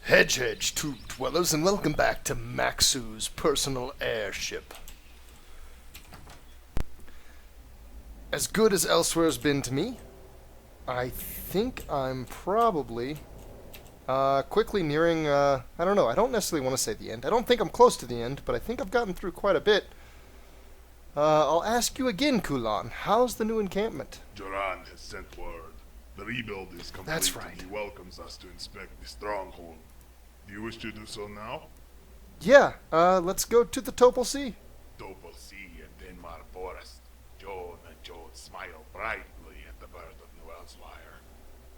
Hedge, tube dwellers, and welcome back to Maksu's personal airship. As good as Elsweyr has been to me, I think I'm probably quickly nearing, I don't know, I don't necessarily want to say the end. I don't think I'm close to the end, but I think I've gotten through quite a bit. I'll ask you again, Kulan, how's the new encampment? Joran has sent word. The rebuild is complete. That's right. And he welcomes us to inspect the stronghold. Do you wish to do so now? Yeah, let's go to the Topal Sea. Topal Sea and Denmar Forest. Joan and Joan smile brightly at the birth of New Elsweyr.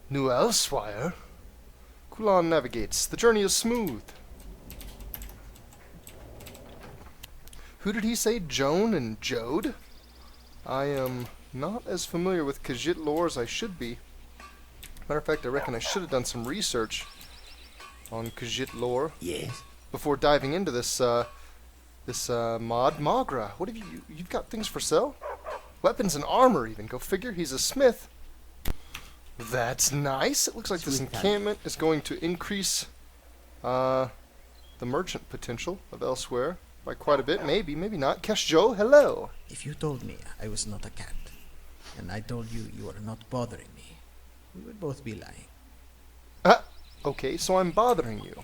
New Elsweyr? Kulan navigates. The journey is smooth. Who did he say? Joan and Jode? I am not as familiar with Khajiit lore as I should be. Matter of fact, I reckon I should have done some research on Khajiit lore. Yes. Before diving into this mod. Magra, what have you've got things for sale? Weapons and armor even. Go figure, he's a smith. That's nice. It looks like this encampment is going to increase the merchant potential of Elsweyr by quite a bit. Maybe, maybe not. Keshjo, hello. If you told me I was not a cat, and I told you you are not bothering me, we would both be lying. Okay, so I'm bothering you.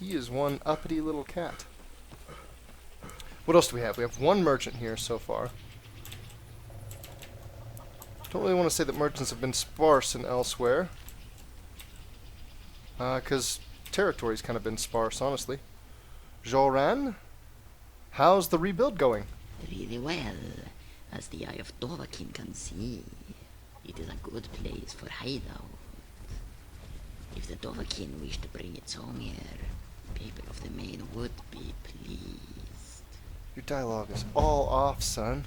He is one uppity little cat. What else do we have? We have one merchant here so far. Don't really want to say that merchants have been sparse in Elsweyr. Because territory's kind of been sparse, honestly. Joran? How's the rebuild going? Really well, as the eye of Dovahkiin can see. It is a good place for hideout. If the Dovahkiin wish to bring its home here, people of the Main would be pleased. Your dialogue is all off, son.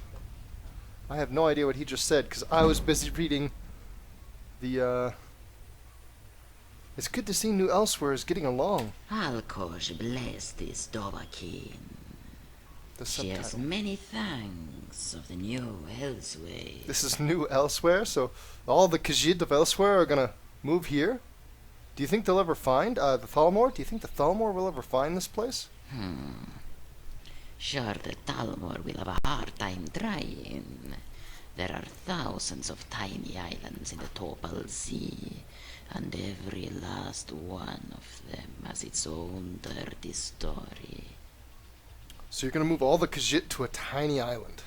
I have no idea what he just said, because I was busy reading the, It's good to see New Elsweyr is getting along. Alkosh bless this Dovahkiin. The She has subtitle. many thanks of the new Elsweyr. This is New Elsweyr, so all the Khajiit of Elsweyr are gonna move here? Do you think they'll ever find, the Thalmor? Do you think the Thalmor will ever find this place? Sure, the Thalmor will have a hard time trying. There are thousands of tiny islands in the Topal Sea, and every last one of them has its own dirty story. So you're gonna move all the Khajiit to a tiny island.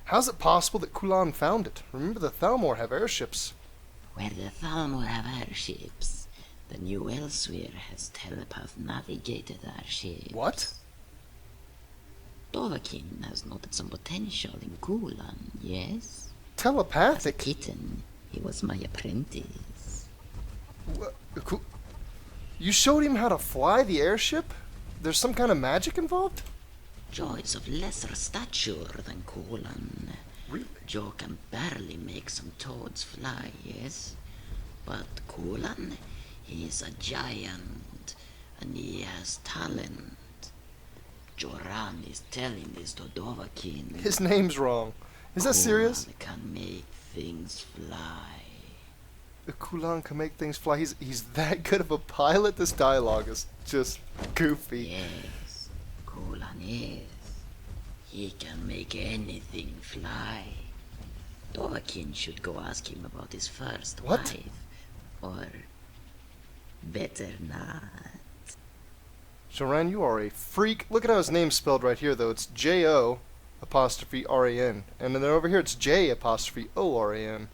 How's it possible that Kulan found it? Remember, the Thalmor have airships. Where the Thalmor have airships, the new Elsweyr has telepath navigated airships. What? Dovahkiin has noted some potential in Kulan, yes? As a Telepathic? kitten, he was my apprentice. You showed him how to fly the airship? There's some kind of magic involved? Joe is of lesser stature than Kulan. Really? Joe can barely make some toads fly, yes? But Kulan, he is a giant, and he has talent. Joran is telling this to Dovahkiin. His name's wrong. Is that serious? Kulan can make things fly. Kulan can make things fly. He's that good of a pilot? This dialogue is just goofy. Yes, Kulan is. He can make anything fly. Dovahkiin should go ask him about his first What? wife. Or better not. Joran, you are a freak. Look at how his name's spelled right here, though. It's J-O''RAN. And then over here it's J''ORAN.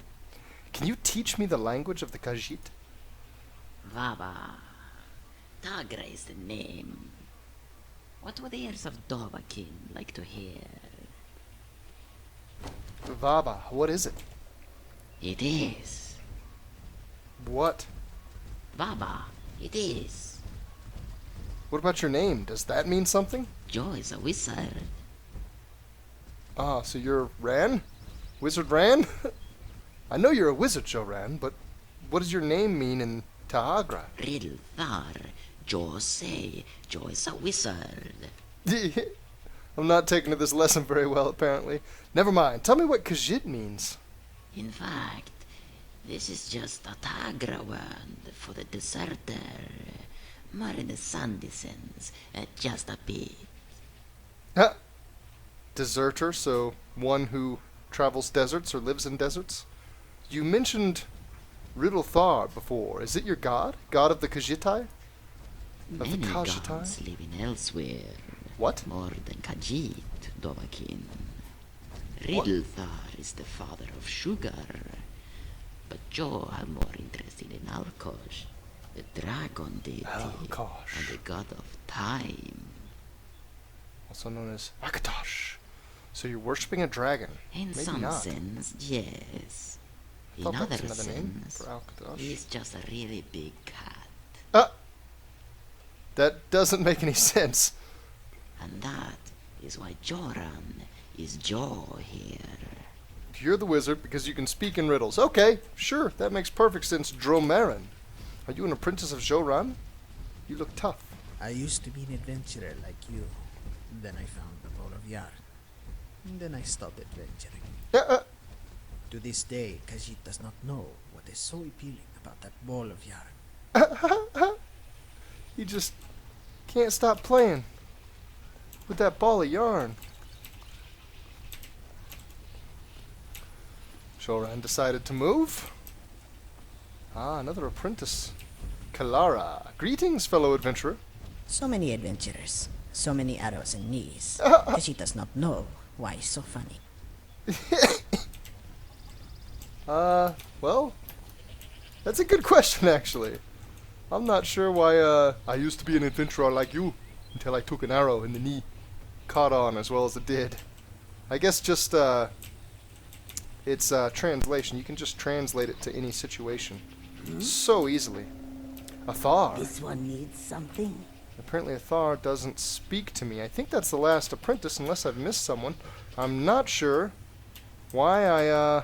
Can you teach me the language of the Khajiit? Vaba. Tagra is the name. What would the ears of Dovahkiin like to hear? Vaba, what is it? It is. What? Vaba, it is. What about your name? Does that mean something? Joe is a wizard. Ah, so you're Ran? Wizard Ran? I know you're a wizard, Joran, but what does your name mean in Tahagra? Riddle Thar. Joe say. Joe is a wizard. I'm not taking to this lesson very well, apparently. Never mind. Tell me what Khajiit means. In fact, This is just a Tagra word for the deserter. More in the sun descends, just a bit. Ah, deserter, so one who travels deserts or lives in deserts. You mentioned Riddlethar before. Is it your god? God of the Khajiitai? Of the Many Khajiitai? gods live in Elsweyr. What? More than Khajiit, Dovahkiin. Riddlethar is the father of sugar. But Joe are more interested in Alkosh, the dragon deity, Alkosh. and the god of time. Also known as Akatosh. So you're worshipping a dragon. In Maybe some not. sense, yes. I In thought that other was another name sense, for Alkatosh. he's just a really big cat. That doesn't make any sense. And that is why Joran is Joe here. You're the wizard because you can speak in riddles. Okay, sure, that makes perfect sense. Dromarin. Are you an apprentice of Joran? You look tough. I used to be an adventurer like you. Then I found the ball of yarn. And then I stopped adventuring. To this day, Khajiit does not know what is so appealing about that ball of yarn. You just can't stop playing with that ball of yarn. Joran decided to move. Ah, another apprentice. Kalara. Greetings, fellow adventurer. So many adventurers, so many arrows and knees. Khajiit does not know why it's so funny. Well, that's a good question, actually. I'm not sure why, I used to be an adventurer like you until I took an arrow in the knee. Caught on as well as it did. I guess just, it's, translation. You can just translate it to any situation. So easily. Athar. This one needs something. Apparently Athar doesn't speak to me. I think that's the last apprentice, unless I've missed someone. I'm not sure why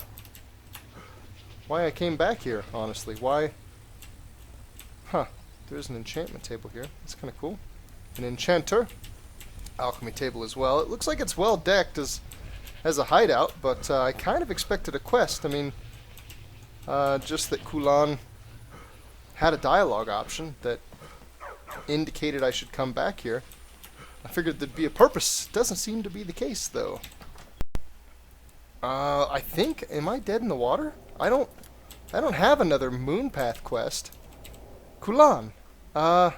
I came back here, honestly. Why? Huh. There's an enchantment table here. That's kind of cool. An enchanter. Alchemy table as well. It looks like it's well decked as a hideout, but I kind of expected a quest. I mean, just that Kulan had a dialogue option that indicated I should come back here. I figured there'd be a purpose. Doesn't seem to be the case, though. I think, am I dead in the water? I don't have another Moonpath quest. Kulan, we're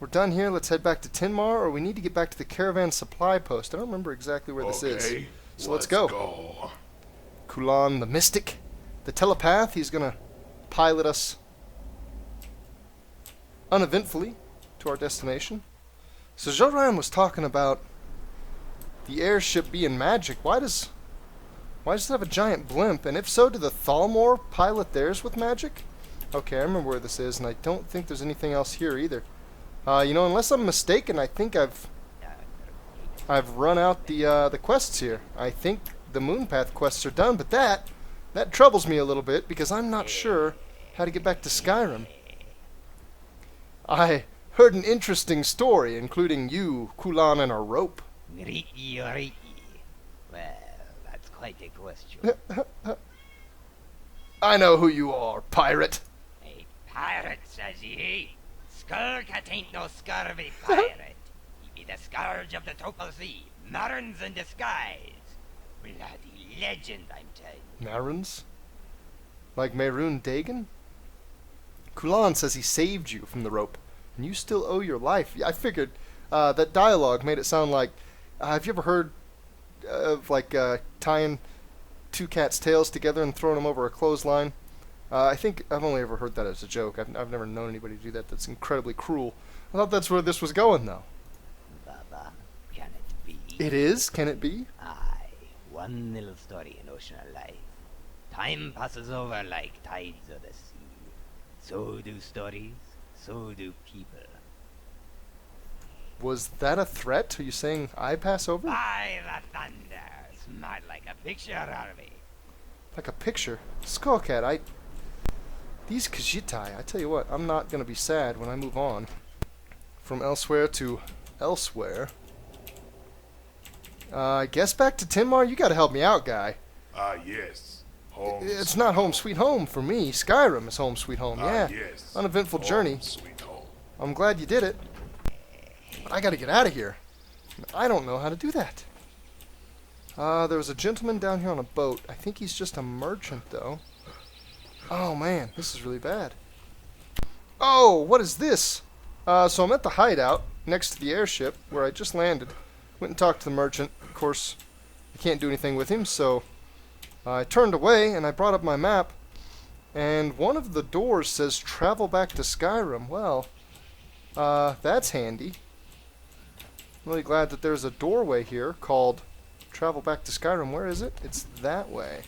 done here. Let's head back to Tinmar, or we need to get back to the caravan supply post. I don't remember exactly where this is. Okay, So let's go. Kulan, the mystic, the telepath, he's gonna pilot us uneventfully to our destination. So Joran was talking about the airship being magic. Why does it have a giant blimp? And if so, do the Thalmor pilot theirs with magic? Okay, I remember where this is, and I don't think there's anything else here either. You know, unless I'm mistaken, I think I've run out the quests here. I think the Moonpath quests are done, but that troubles me a little bit because I'm not sure how to get back to Skyrim. I heard an interesting story, including you, Kulan, and a rope. Well, that's quite a question. I know who you are, pirate. A pirate, says he. Skullcat ain't no scurvy pirate. He be the scourge of the Topal Sea. Marins in disguise. Bloody legend, I'm telling you. Marins? Like Merun Dagon? Kulan says he saved you from the rope, and you still owe your life. I figured that dialogue made it sound like, have you ever heard of, like, tying two cats' tails together and throwing them over a clothesline? I think I've only ever heard that as a joke. I've never known anybody do that. That's incredibly cruel. I thought that's where this was going, though. Baba, can it be? It is? Can it be? Aye, one little story in ocean life. Time passes over like tides of the sea. So do stories, so do people. Was that a threat? Are you saying I pass over? By the thunder, smart like a picture, Harvey. Like a picture? Skullcat, these Khajiitai, I tell you what, I'm not going to be sad when I move on from Elsweyr to Elsweyr. I guess back to Tinmar? You got to help me out, guy. Ah, yes. It's not home sweet home for me. Skyrim is home sweet home, yeah. Yes. Uneventful Home, journey. Sweet home. I'm glad you did it. But I gotta get out of here. I don't know how to do that. There was a gentleman down here on a boat. I think he's just a merchant, though. Oh, man, this is really bad. Oh, what is this? So I'm at the hideout next to the airship where I just landed. Went and talked to the merchant. Of course, I can't do anything with him, so I turned away and I brought up my map. And one of the doors says travel back to Skyrim. Well, that's handy. I'm really glad that there's a doorway here called travel back to Skyrim. Where is it? It's that way.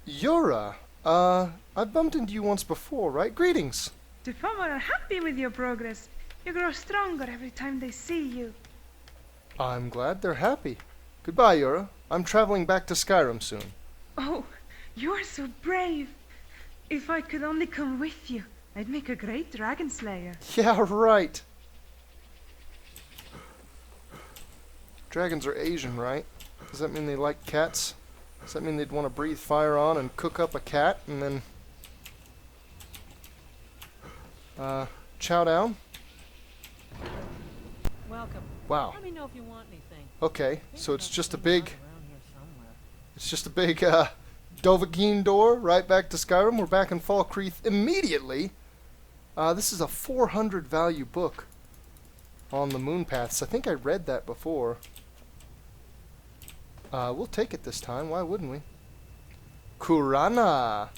Yura, I've bumped into you once before, right? Greetings. The Power are happy with your progress. You grow stronger every time they see you. I'm glad they're happy. Goodbye, Yura. I'm traveling back to Skyrim soon. Oh, you are so brave. If I could only come with you, I'd make a great dragon slayer. Yeah, right. Dragons are Asian, right? Does that mean they like cats? Does that mean they'd want to breathe fire on and cook up a cat and then chow down? Welcome. Wow. Let me know if you want anything. Okay, so it's just a big Around here somewhere. It's just a big Dovahkiin door right back to Skyrim. We're back in Falkreath immediately. This is a 400 value book on the moon paths. I think I read that before. We'll take it this time. Why wouldn't we? Kurana.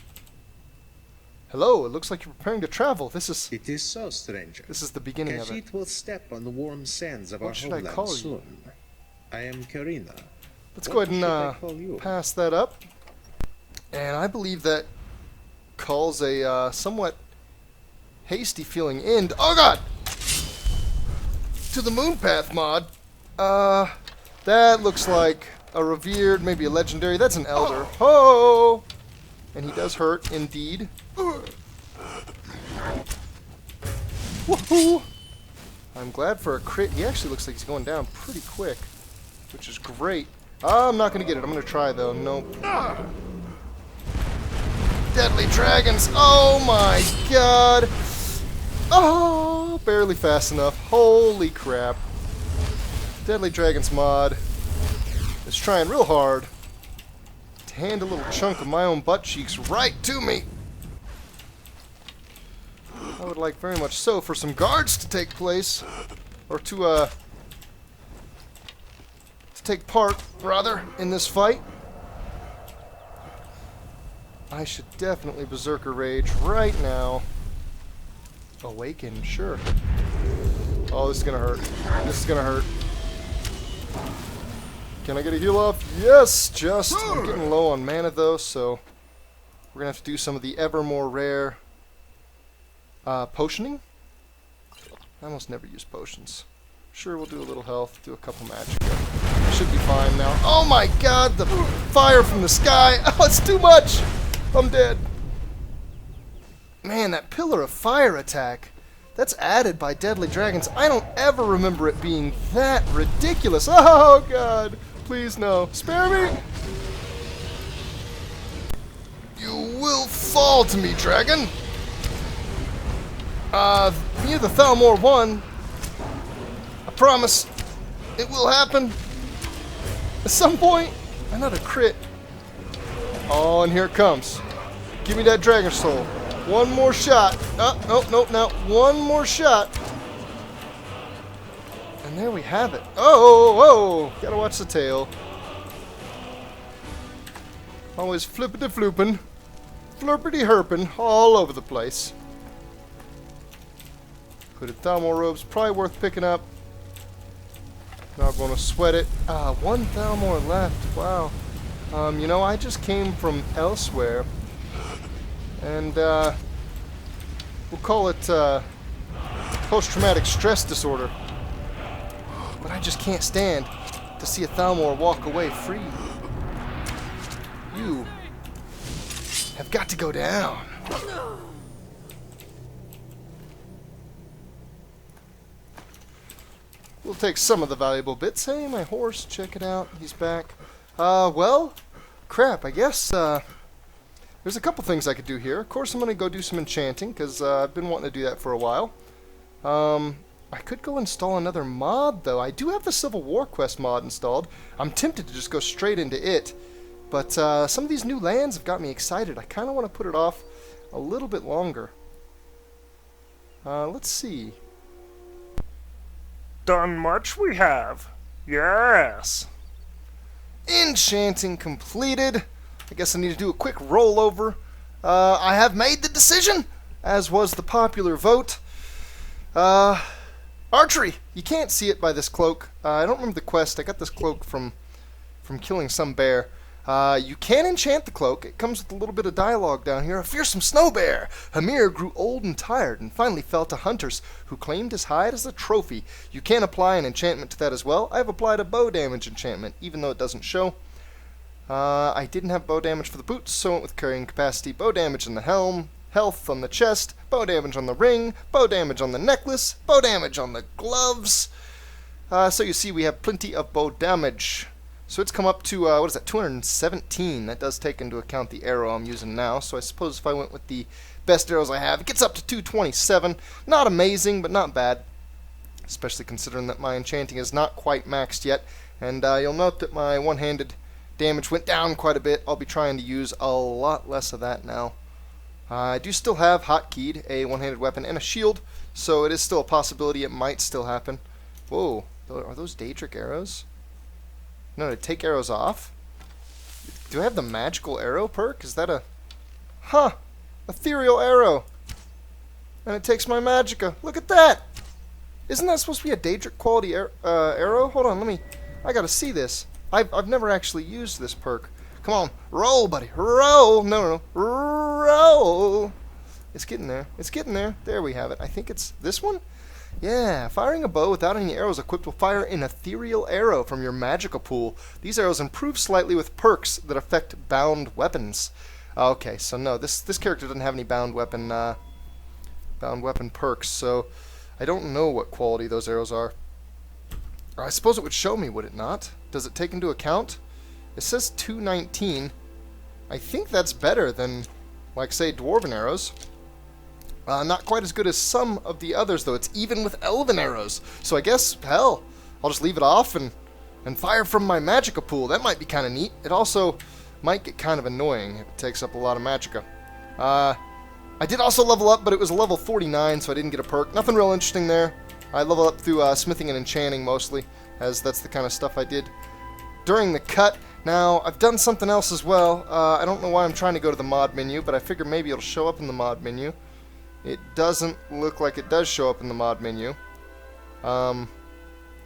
Hello. It looks like you're preparing to travel. This is It is so, stranger. the beginning of it. Khajiit will step on the warm sands of What our should I homeland call you? soon. I am Karina. Let's What go ahead should I and call you? pass that up. And I believe that calls a somewhat hasty feeling end. Oh God! To the Moonpath mod. That looks like a revered, maybe a legendary. That's an elder. Ho! And he does hurt, indeed. Woohoo! I'm glad for a crit. He actually looks like he's going down pretty quick, which is great. I'm not going to get it. I'm going to try, though. Nope. Deadly dragons. Oh, my God. Oh, barely fast enough. Holy crap. Deadly Dragons mod is trying real hard to hand a little chunk of my own butt cheeks right to me. I would like very much so for some guards to take place, or to take part, rather, in this fight. I should definitely Berserker Rage right now. Awaken, sure. Oh, this is gonna hurt. This is gonna hurt. Can I get a heal off? Yes, just. I'm getting low on mana though, so we're gonna have to do some of the ever more rare potioning. I almost never use potions. Sure, we'll do a little health, do a couple magic. Should be fine now. Oh my God, the fire from the sky! Oh, it's too much. I'm dead. Man, that pillar of fire attack. That's added by Deadly Dragons. I don't ever remember it being that ridiculous. Oh, God. Please, no. Spare me. You will fall to me, dragon. Near the Thalmor 1. I promise it will happen. At some point. Another crit. Oh, and here it comes. Give me that dragon soul. One more shot. Nope, no. One more shot. And there we have it. Oh. Gotta watch the tail. Always flippity floopin'. Flirpity herpin' all over the place. Hooded Thalmor robes, probably worth picking up. Not gonna sweat it. One Thalmor left. Wow. You know, I just came from Elsweyr. And, we'll call it, post-traumatic stress disorder. But I just can't stand to see a Thalmor walk away free. You have got to go down. We'll take some of the valuable bits. Hey, my horse, check it out. He's back. Well, crap, I guess, there's a couple things I could do here. Of course, I'm going to go do some enchanting, because I've been wanting to do that for a while. I could go install another mod, though. I do have the Civil War quest mod installed. I'm tempted to just go straight into it. But some of these new lands have got me excited. I kind of want to put it off a little bit longer. Let's see. Done much we have. Yes. Enchanting completed. I guess I need to do a quick rollover. I have made the decision, as was the popular vote. Archery. You can't see it by this cloak. I don't remember the quest. I got this cloak from killing some bear. You can enchant the cloak. It comes with a little bit of dialogue down here. A fearsome snow bear. Hamir grew old and tired and finally fell to hunters who claimed his hide as a trophy. You can apply an enchantment to that as well. I've applied a bow damage enchantment, even though it doesn't show. I didn't have bow damage for the boots, so I went with carrying capacity. Bow damage on the helm, health on the chest, bow damage on the ring, bow damage on the necklace, bow damage on the gloves. So you see we have plenty of bow damage. So it's come up to, what is that, 217. That does take into account the arrow I'm using now. So I suppose if I went with the best arrows I have, it gets up to 227. Not amazing, but not bad. Especially considering that my enchanting is not quite maxed yet. And you'll note that my one-handed damage went down quite a bit. I'll be trying to use a lot less of that now. I do still have hotkeyed a one-handed weapon and a shield. So it is still a possibility it might still happen. Whoa, are those Daedric arrows? No, to take arrows off? Do I have the magical arrow perk? Is that a... Huh! Ethereal arrow! And it takes my magicka. Look at that! Isn't that supposed to be a Daedric quality arrow? Hold on, I gotta see this. I've never actually used this perk. Come on, roll, buddy! Roll! No. Roll! It's getting there. It's getting there. There we have it. I think it's this one? Yeah, firing a bow without any arrows equipped will fire an ethereal arrow from your magicka pool. These arrows improve slightly with perks that affect bound weapons. Okay, so no, this character doesn't have any bound weapon perks, so I don't know what quality those arrows are. I suppose it would show me, would it not? Does it take into account? It says 219. I think that's better than, like, say, dwarven arrows. Not quite as good as some of the others, though. It's even with elven arrows. So I guess, hell, I'll just leave it off and fire from my magicka pool. That might be kind of neat. It also might get kind of annoying if it takes up a lot of magicka. I did also level up, but it was a level 49, so I didn't get a perk. Nothing real interesting there. I leveled up through smithing and enchanting mostly, as that's the kind of stuff I did during the cut. Now, I've done something else as well. I don't know why I'm trying to go to the mod menu, but I figure maybe it'll show up in the mod menu. It doesn't look like it does show up in the mod menu. I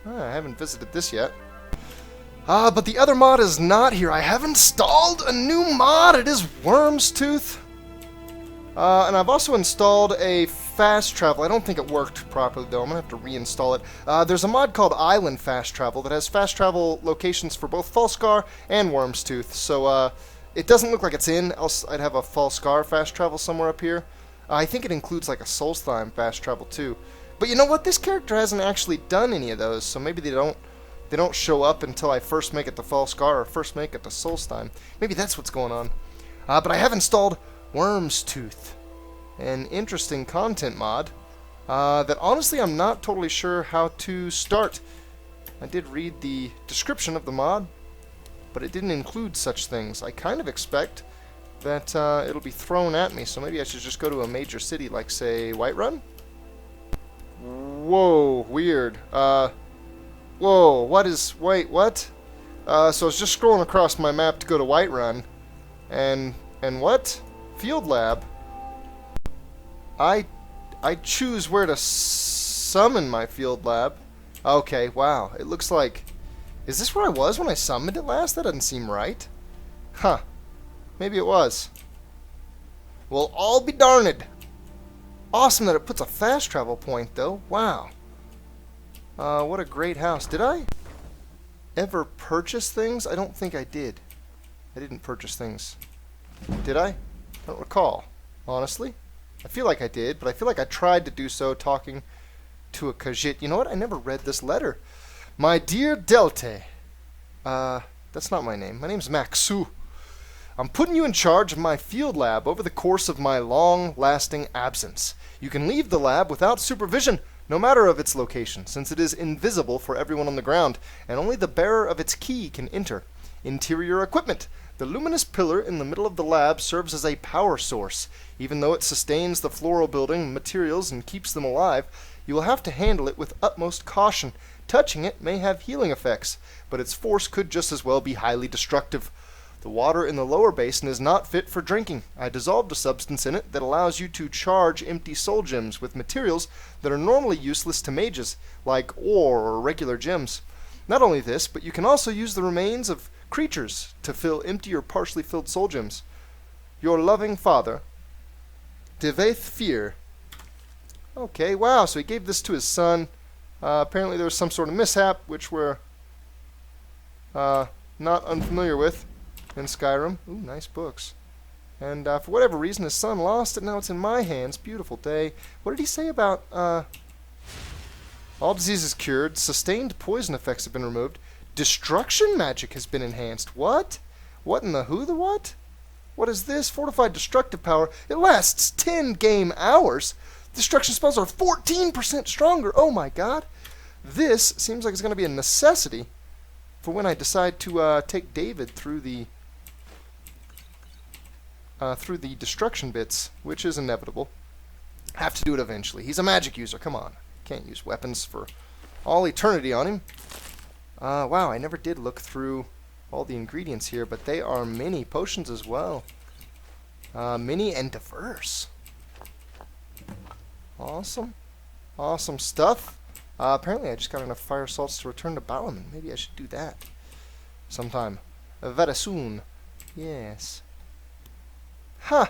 haven't visited this yet. But the other mod is not here. I have installed a new mod. It is Worm's Tooth. And I've also installed a fast travel. I don't think it worked properly, though. I'm going to have to reinstall it. There's a mod called Island Fast Travel that has fast travel locations for both Falscar and Worm's Tooth. So it doesn't look like it's in, else I'd have a Falscar fast travel somewhere up here. I think it includes like a Solstheim fast travel too. But you know what? This character hasn't actually done any of those, so maybe they don't show up until I first make it to Falscar or first make it to Solstheim. Maybe that's what's going on. But I have installed Worm's Tooth, an interesting content mod that honestly I'm not totally sure how to start. I did read the description of the mod, but it didn't include such things. I kind of expect that it'll be thrown at me, so maybe I should just go to a major city like, say, Whiterun? Whoa, weird. Whoa, wait, what? So I was just scrolling across my map to go to Whiterun, and what? Field Lab? I choose where to summon my Field Lab. Okay, wow, it looks like... Is this where I was when I summoned it last? That doesn't seem right. Huh. Maybe it was. Well, I'll be darned. Awesome that it puts a fast travel point, though. Wow. What a great house. Did I ever purchase things? I don't think I did. I didn't purchase things. Did I? I don't recall. Honestly. I feel like I did, but I feel like I tried to do so talking to a Khajiit. You know what? I never read this letter. My dear Delte. That's not my name. My name's Maksu. I'm putting you in charge of my field lab over the course of my long-lasting absence. You can leave the lab without supervision, no matter of its location, since it is invisible for everyone on the ground, and only the bearer of its key can enter. Interior equipment. The luminous pillar in the middle of the lab serves as a power source. Even though it sustains the floral building materials and keeps them alive, you will have to handle it with utmost caution. Touching it may have healing effects, but its force could just as well be highly destructive. The water in the lower basin is not fit for drinking. I dissolved a substance in it that allows you to charge empty soul gems with materials that are normally useless to mages, like ore or regular gems. Not only this, but you can also use the remains of creatures to fill empty or partially filled soul gems. Your loving father, dDefinder. Okay, wow, so he gave this to his son. Apparently there was some sort of mishap, which we're not unfamiliar with in Skyrim. Ooh, nice books. And for whatever reason, his son lost it. Now it's in my hands. Beautiful day. What did he say about all diseases cured, sustained poison effects have been removed, destruction magic has been enhanced? What? What in the who the what? What is this? Fortified destructive power. It lasts 10 game hours. Destruction spells are 14% stronger. Oh my god. This seems like it's going to be a necessity for when I decide to take David through the destruction bits, which is inevitable. Have to do it eventually. He's a magic user. Come on. Can't use weapons for all eternity on him. Wow, I never did look through all the ingredients here, but they are mini potions as well. Mini and diverse. Awesome. Awesome stuff. Apparently I just got enough fire salts to return to Balaman. Maybe I should do that sometime. Very soon. Yes. Huh.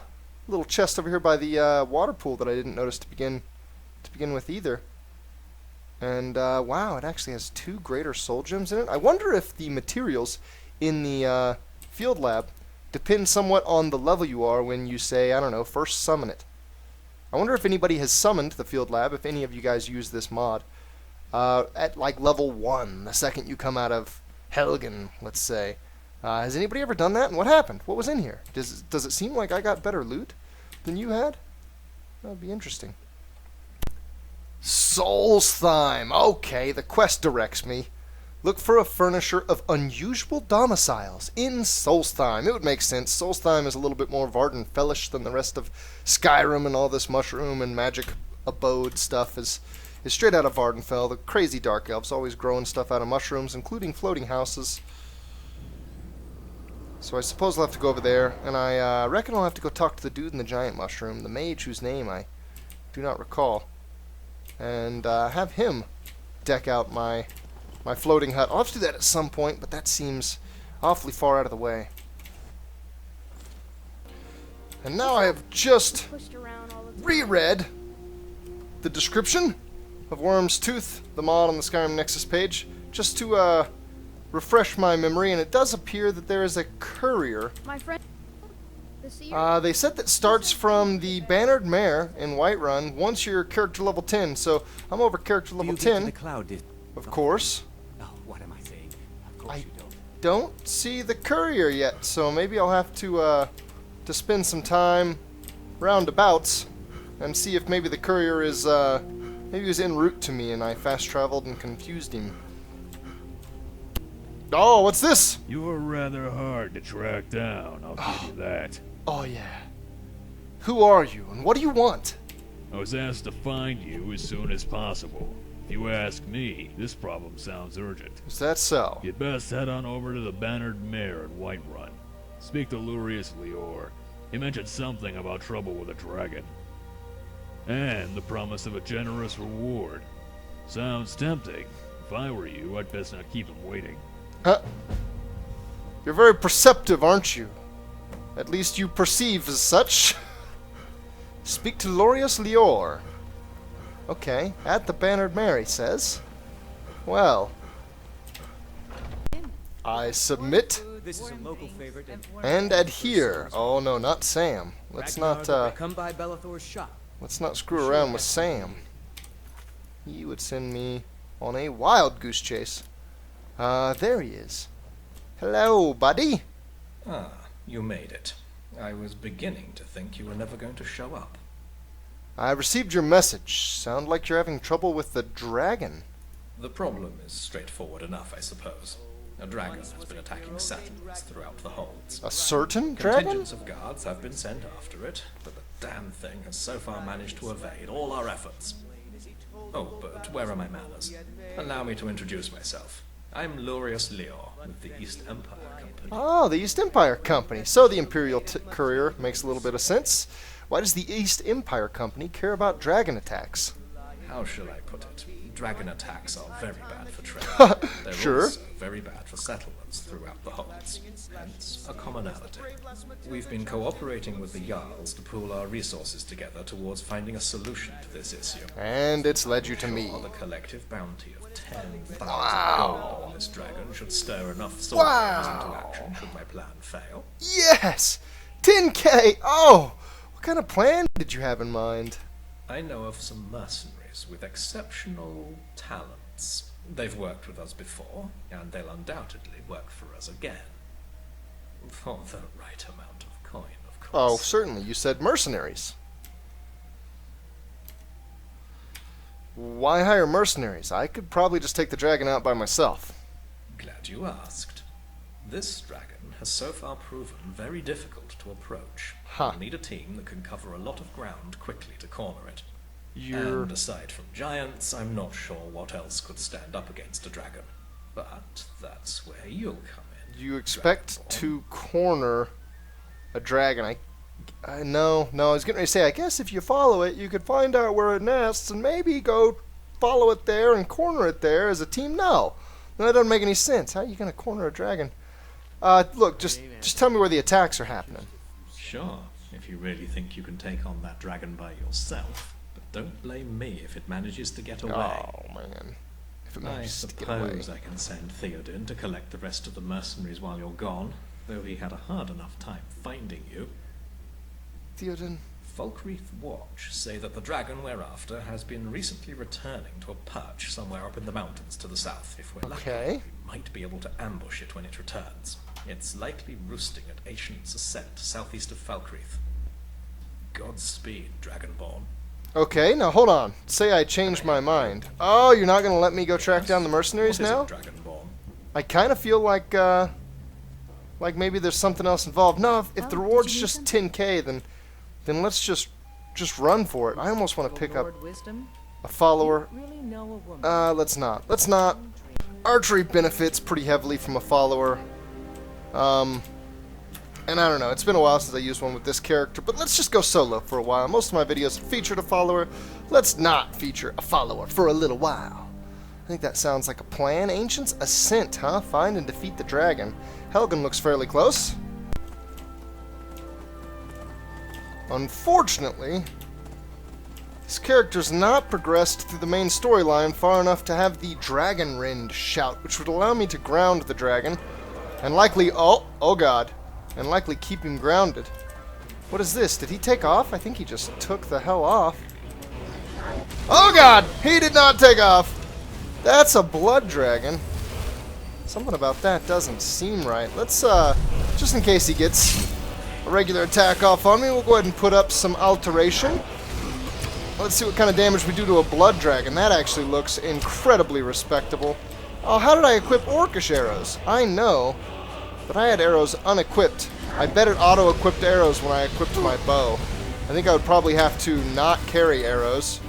Little chest over here by the water pool that I didn't notice to begin with either. And wow, it actually has 2 greater soul gems in it. I wonder if the materials in the field lab depend somewhat on the level you are when you say, I don't know, first summon it. I wonder if anybody has summoned the field lab, if any of you guys use this mod, at like level 1, the second you come out of Helgen, let's say. Has anybody ever done that? And what happened? What was in here? Does it seem like I got better loot than you had? That would be interesting. Solstheim. Okay, the quest directs me. Look for a furnisher of unusual domiciles in Solstheim. It would make sense. Solstheim is a little bit more Vardenfellish than the rest of Skyrim, and all this mushroom and magic abode stuff is straight out of Vardenfell. The crazy dark elves always growing stuff out of mushrooms, including floating houses. So I suppose I'll have to go over there, and I reckon I'll have to go talk to the dude in the giant mushroom, the mage whose name I do not recall, and have him deck out my floating hut. I'll have to do that at some point, but that seems awfully far out of the way. And now I have just reread the description of Worm's Tooth, the mod on the Skyrim Nexus page, just to refresh my memory, and it does appear that there is a courier. My friend, they said that starts from the Bannered Mare in Whiterun once you're character level 10, so I'm over character level 10, of course. Oh, what am I saying? Of course I don't see the courier yet, so maybe I'll have to spend some time roundabouts and see if maybe the courier is, maybe he was en route to me and I fast traveled and confused him. Oh, what's this? You're rather hard to track down, I'll give you that. Oh, yeah. Who are you, and what do you want? I was asked to find you as soon as possible. If you ask me, this problem sounds urgent. Is that so? You'd best head on over to the Bannered Mare in Whiterun. Speak to Lurius Lior. He mentioned something about trouble with a dragon. And the promise of a generous reward. Sounds tempting. If I were you, I'd best not keep him waiting. You're very perceptive, aren't you? At least you perceive as such. Speak to Lurius Lior. Okay, at the Bannered Mare, he says. Well, I submit This is a local favorite and adhere. Oh no, not Sam. Let's not come by Bellathor's shop. let's not screw around with Sam. He would send me on a wild goose chase. There he is. Hello, buddy. Ah, You made it. I was beginning to think you were never going to show up. I received your message. Sound like you're having trouble with the dragon. The problem is straightforward enough, I suppose. A dragon has been attacking settlements throughout the holds. A certain dragon? Contingents of guards have been sent after it, but the damn thing has so far managed to evade all our efforts. Oh, but where are my manners? Allow me to introduce myself. I'm Lurius Leor, with the East Empire Company. Oh, the East Empire Company. So the Imperial Courier makes a little bit of sense. Why does the East Empire Company care about dragon attacks? How shall I put it? Dragon attacks are very bad for trade. They're Sure. also very bad for settlements throughout the holds. Hence, a commonality. We've been cooperating with the Jarls to pool our resources together towards finding a solution to this issue. And it's led you to me. The collective bounty of 10,000 Wow. gold on this dragon should stir enough soldiers into action should my plan fail. Yes! 10K! Oh! What kind of plan did you have in mind? I know of some mercenaries with exceptional talents. They've worked with us before, and they'll undoubtedly work for us again. For the right amount of coin, of course. Oh, certainly. You said mercenaries. Why hire mercenaries? I could probably just take the dragon out by myself. Glad you asked. This dragon has so far proven very difficult to approach. Huh. We'll need a team that can cover a lot of ground quickly to corner it. You're... And aside from giants, I'm not sure what else could stand up against a dragon. But that's where you'll come in. You expect to corner a dragon. No, I was getting ready to say, I guess if you follow it, you could find out where it nests and maybe go follow it there and corner it there as a team. No, that doesn't make any sense. How are you going to corner a dragon? Look, just tell me where the attacks are happening. Sure, if you really think you can take on that dragon by yourself. But don't blame me if it manages to get away. Oh, man. If it I manages to get away. suppose I can send Theoden to collect the rest of the mercenaries while you're gone, though he had a hard enough time finding you. Theoden? Falkreath Watch say that the dragon we're after has been recently returning to a perch somewhere up in the mountains to the south. If we're lucky, we might be able to ambush it when it returns. It's likely roosting at Ancient's Ascent, southeast of Falkreath. Godspeed, Dragonborn. Okay, now hold on. Say I changed my mind. Oh, you're not going to let me go track down the mercenaries now? Dragonborn? I kind of feel like maybe there's something else involved. No, if the reward's just 10K, then let's just run for it. I almost want to pick up a follower. Let's not. Let's not. Archery benefits pretty heavily from a follower. And I don't know, it's been a while since I used one with this character, but let's just go solo for a while. Most of my videos have featured a follower. Let's not feature a follower for a little while. I think that sounds like a plan. Ancient's Ascent, huh? Find and defeat the dragon. Helgen looks fairly close. Unfortunately, this character's not progressed through the main storyline far enough to have the Dragon Rend shout, which would allow me to ground the dragon, and likely, oh god, and likely keep him grounded. What is this? Did he take off? I think he just took the hell off. Oh god! He did not take off! That's a blood dragon. Something about that doesn't seem right. Let's, just in case he gets a regular attack off on me, we'll go ahead and put up some alteration. Let's see what kind of damage we do to a blood dragon. That actually looks incredibly respectable. Oh, how did I equip orcish arrows? I know, but I had arrows unequipped. I bet it auto-equipped arrows when I equipped my bow. I think I would probably have to not carry arrows.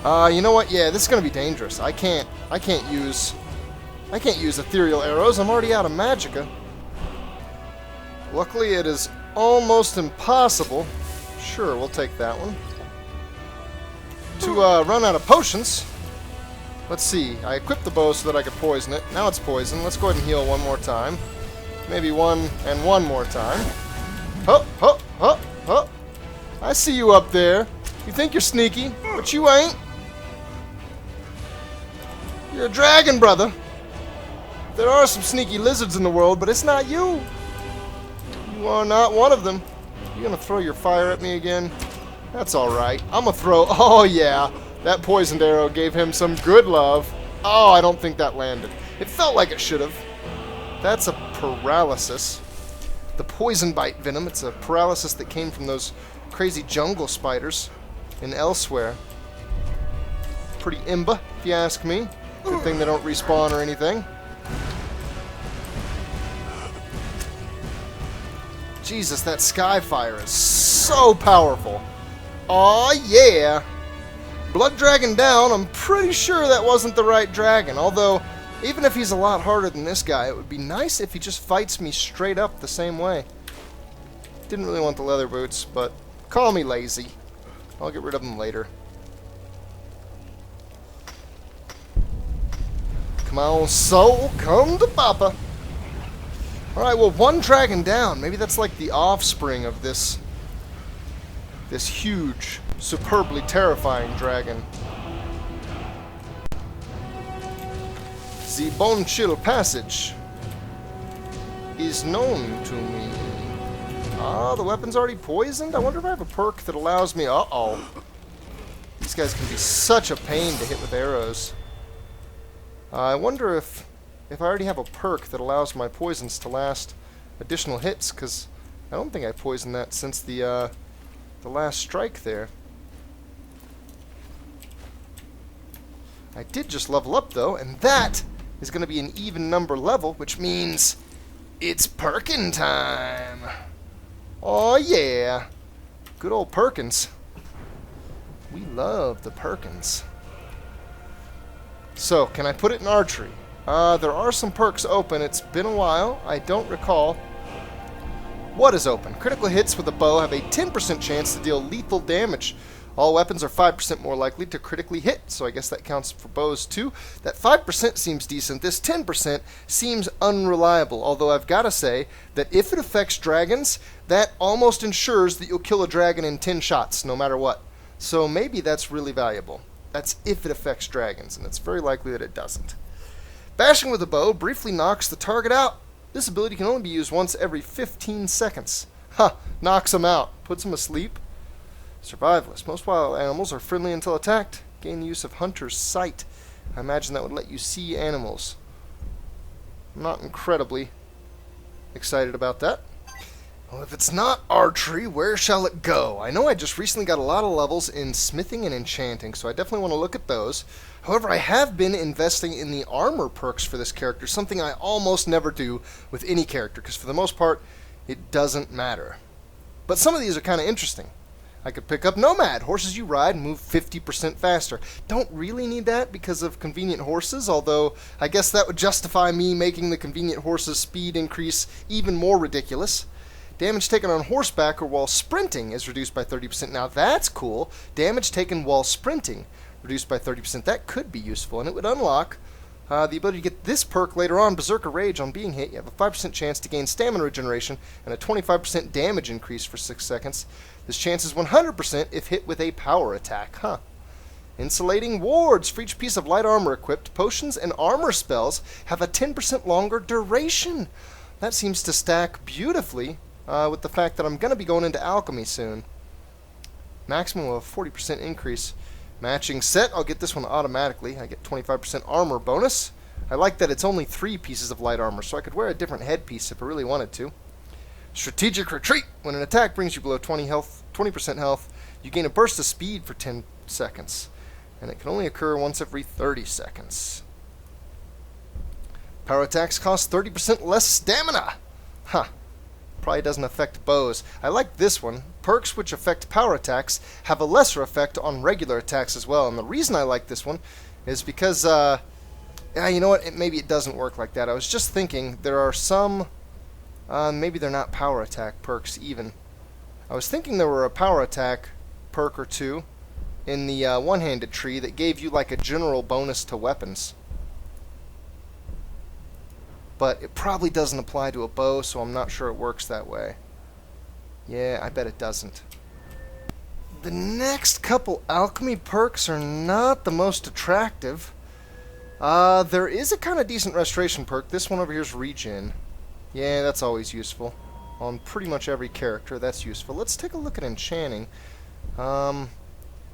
You know what? Yeah, this is gonna be dangerous. I can't use ethereal arrows. I'm already out of magicka. Luckily, it is almost impossible. Sure, we'll take that one. To run out of potions. Let's see. I equipped the bow so that I could poison it. Now it's poisoned. Let's go ahead and heal one more time. Maybe one more time. Hup, hup, hup, hup. I see you up there. You think you're sneaky, but you ain't. You're a dragon, brother. There are some sneaky lizards in the world, but it's not you. You are not one of them. You gonna throw your fire at me again? That's alright. I'm gonna throw... Oh, yeah. That poisoned arrow gave him some good love. Oh, I don't think that landed. It felt like it should have. That's a paralysis. the poison bite venom. It's a paralysis that came from those crazy jungle spiders in Elsweyr. Pretty imba, if you ask me. Good thing they don't respawn or anything. Jesus, that Skyfire is so powerful. Aw, yeah. Blood Dragon down. I'm pretty sure that wasn't the right dragon. Although, even if he's a lot harder than this guy, it would be nice if he just fights me straight up the same way. Didn't really want the leather boots, but call me lazy. I'll get rid of them later. Come on, soul, come to Papa. Alright, well, one dragon down. Maybe that's like the offspring of this huge, superbly terrifying dragon. The Bone Chill Passage is known to me. Ah, the weapon's already poisoned? I wonder if I have a perk that allows me... Uh-oh. These guys can be such a pain to hit with arrows. I wonder if I already have a perk that allows my poisons to last additional hits, because I don't think I poisoned that since the last strike there. I did just level up, though, and that is going to be an even number level, which means it's Perkin time. Oh, yeah. Good old Perkins. We love the Perkins. So, can I put it in archery? There are some perks open. It's been a while. I don't recall. What is open? Critical hits with a bow have a 10% chance to deal lethal damage. All weapons are 5% more likely to critically hit, so I guess that counts for bows too. That 5% seems decent. This 10% seems unreliable, although I've got to say that if it affects dragons, that almost ensures that you'll kill a dragon in 10 shots, no matter what. So maybe that's really valuable. That's if it affects dragons, and it's very likely that it doesn't. Bashing with a bow briefly knocks the target out. This ability can only be used once every 15 seconds. Ha! Knocks him out. Puts him asleep. Survivalist. Most wild animals are friendly until attacked. Gain the use of Hunter's Sight. I imagine that would let you see animals. I'm not incredibly excited about that. Well, if it's not archery, where shall it go? I know I just recently got a lot of levels in smithing and enchanting, so I definitely want to look at those. However, I have been investing in the armor perks for this character, something I almost never do with any character, because for the most part, it doesn't matter. But some of these are kind of interesting. I could pick up Nomad. Horses you ride move 50% faster. Don't really need that because of convenient horses, although I guess that would justify me making the convenient horses' speed increase even more ridiculous. Damage taken on horseback or while sprinting is reduced by 30%. Now that's cool. Damage taken while sprinting reduced by 30%. That could be useful, and it would unlock the ability to get this perk later on, Berserker Rage. On being hit, you have a 5% chance to gain stamina regeneration and a 25% damage increase for 6 seconds. This chance is 100% if hit with a power attack. Huh. Insulating wards. For each piece of light armor equipped, potions and armor spells have a 10% longer duration. That seems to stack beautifully with the fact that I'm going to be going into alchemy soon. Maximum of a 40% increase. Matching set, I'll get this one automatically. I get 25% armor bonus. I like that it's only 3 pieces of light armor, so I could wear a different headpiece if I really wanted to. Strategic retreat. When an attack brings you below 20% health, you gain a burst of speed for 10 seconds. And it can only occur once every 30 seconds. Power attacks cost 30% less stamina. Huh. Probably doesn't affect bows. I like this one. Perks which affect power attacks have a lesser effect on regular attacks as well. And the reason I like this one is because, you know what? Maybe it doesn't work like that. I was just thinking there are some, maybe they're not power attack perks even. I was thinking there were a power attack perk or two in the one-handed tree that gave you like a general bonus to weapons. But it probably doesn't apply to a bow, so I'm not sure it works that way. Yeah, I bet it doesn't. The next couple alchemy perks are not the most attractive. There is a kind of decent restoration perk. This one over here is regen. Yeah, that's always useful. On pretty much every character, that's useful. Let's take a look at enchanting. I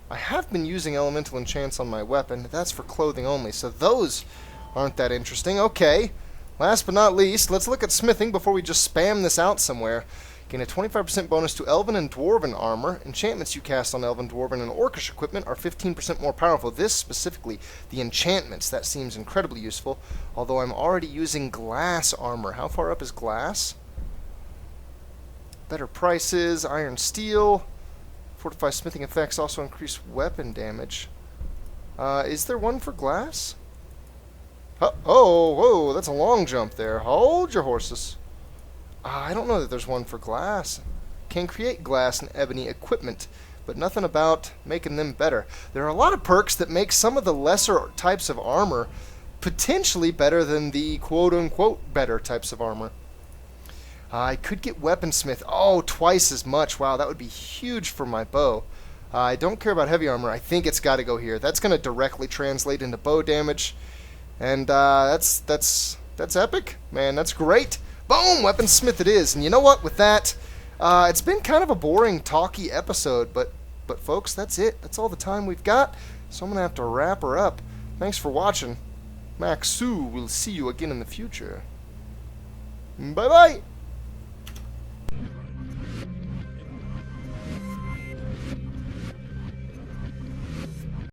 have been using elemental enchants on my weapon. That's for clothing only, so those aren't that interesting. Okay. last but not least, let's look at smithing before we just spam this out somewhere. Gain a 25% bonus to Elven and Dwarven armor. Enchantments you cast on Elven, Dwarven, and Orcish equipment are 15% more powerful. This specifically, the enchantments, that seems incredibly useful. Although I'm already using glass armor. How far up is glass? Better prices, iron steel. Fortify smithing effects also increase weapon damage. Is there one for glass? Oh, whoa, that's a long jump there. Hold your horses. I don't know that there's one for glass. Can create glass and ebony equipment, but nothing about making them better. There are a lot of perks that make some of the lesser types of armor potentially better than the quote-unquote better types of armor. I could get weaponsmith. Oh, twice as much. Wow, that would be huge for my bow. I don't care about heavy armor. I think it's got to go here. That's going to directly translate into bow damage. And that's epic. Man, that's great. Boom! Weaponsmith it is. And you know what? With that, it's been kind of a boring, talky episode. But folks, that's it. That's all the time we've got. So I'm going to have to wrap her up. Thanks for watching. Maksu will see you again in the future. Bye-bye!